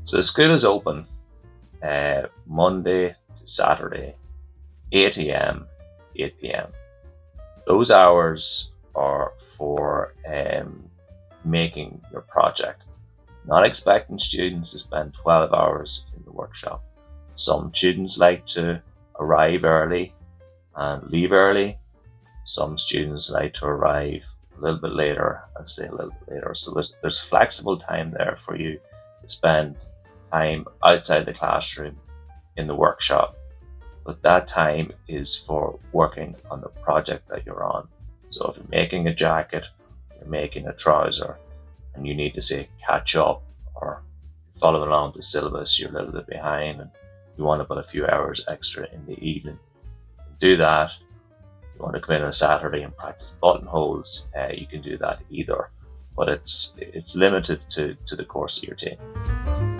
So the school is open Monday to Saturday, 8 a.m., 8 p.m. Those hours are for making your project. Not expecting students to spend 12 hours in the workshop. Some students like to arrive early and leave early. Some students like to arrive a little bit later and stay a little bit later. So there's flexible time there for you to spend time outside the classroom in the workshop. But that time is for working on the project that you're on. So if you're making a jacket, you're making a trouser, and you need to say catch up or following along the syllabus, you're a little bit behind and you want to put a few hours extra in the evening. Do that. You want to come in on a Saturday and practice buttonholes, you can do that either. But it's limited to the course that you're taking.